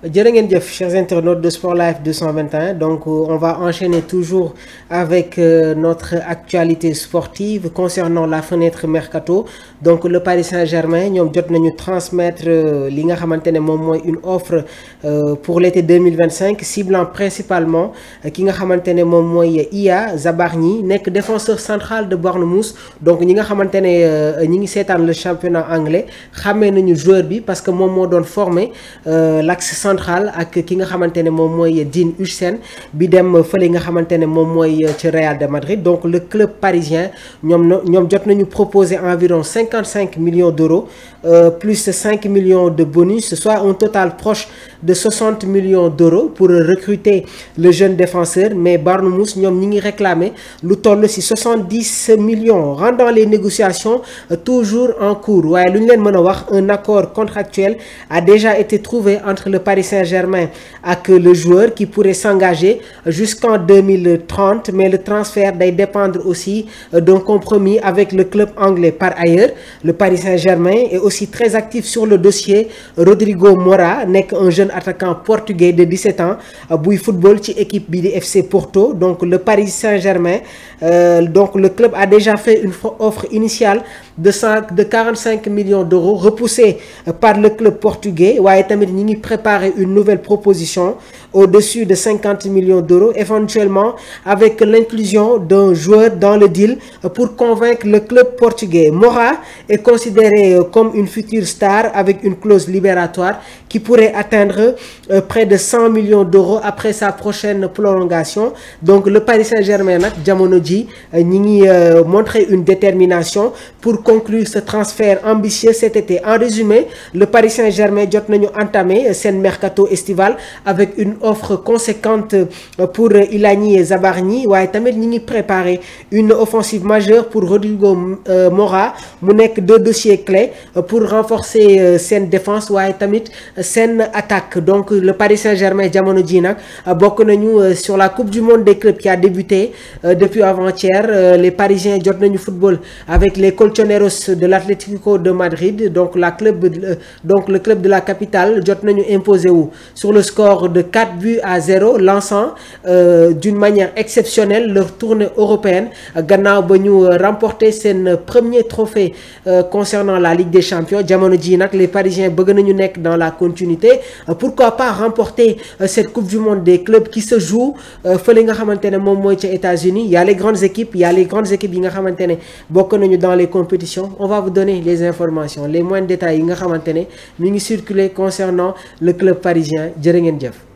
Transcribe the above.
Jërë ngeen jëf, chers internautes de Sport Life 221. Donc, on va enchaîner toujours avec notre actualité sportive concernant la fenêtre mercato. Donc, le Paris Saint-Germain, ñoom jot nañu transmettre li nga xamante ne moom mooy une offre pour l'été 2025, ciblant principalement ki nga xamante ne moom mooy Iya Zabarnyi, nekk défenseur central de Bournemouth. Donc, ñi nga xamante ne ñi ngi seetaan le championnat anglais xamee nañu joueur bi parce que moom moo doon formé l'axe central ak ki nga xamante ne moom mooy Dean Huijsen bi dem fële nga xamante ne moom mooy ci Real de Madrid. Donc le club parisien ñoom jot nañu proposer environ 55 millions d'euros plus 5 millions de bonus, soit un total proche de 60 millions d'euros pour recruter le jeune défenseur. Mais Bournemouth ñoom ñi ngi réclamer lu toll ci 70 millions, rendant les négociations toujours en cours. waaye lu ñu leen mën a wax, un accord contractuel a déjà été trouvé entre le Paris Saint-Germain ak le joueur qui pourrait s'engager jusqu'en 2030, mais le transfert day dépendre aussi d'un compromis avec le club anglais. Par ailleurs, le Paris Saint-Germain est aussi très actif sur le dossier Rodrigo Mora, nekk un jeune attaquant portugais de 17 ans buy football ci équipe bi di FC Porto. Donc le Paris Saint-Germain, donc le club a déjà fait une offre initiale de 45 millions d'euros repoussée par le club portugais. waaye tamit ñi ngi préparer une nouvelle proposition au-dessus de 50 millions d'euros, éventuellement avec l'inclusion d'un joueur dans le deal pour convaincre le club portugais. Mora est considéré comme une future star avec une clause libératoire qui pourrait atteindre près de 100 millions d'euros après sa prochaine prolongation. Donc le Paris Saint-Germain nag jamono ji ñi ngi montrer une détermination pour conclure ce transfert ambitieux cet été. En résumé, le Paris Saint-Germain jot nañu entamer seen mercato estival avec une offre conséquente pour Ilani Zabarnyi, waaye tamit ñi ngi préparer une offensive majeure pour Rodrigo Mora, mu nekk deux dossiers clés pour renforcer seen défense waaye tamit seen attaque. Donc le Paris Saint-Germain jamono ji nag bokk nañu sur la Coupe du Monde des clubs qui a débuté depuis avant-hier. Les Parisiens jot nañu football avec les Colchoneros de l'Atlético de Madrid. Donc le club de la capitale jot nañu imposé wu sur le score de 4-0, lançant d'une manière exceptionnelle leur tournée européenne gannaaw ba ñu remporter seen premier trophée concernant la Ligue des Champions. Jamono ji nag les Parisiens bëgg nañu nekk dans la continuité. Pourquoi pas remporter cette Coupe du Monde des clubs qui se joue fële nga xamante ne moom mooy ca États-Unis. Il y a les grandes équipes yi nga xamante ne bokk nañu dans les compétitions. On va vous donner les informations, les moindres détails yi nga xamante ne mi ngi circuler concernant le club parisien. Jërë ngeen jëf.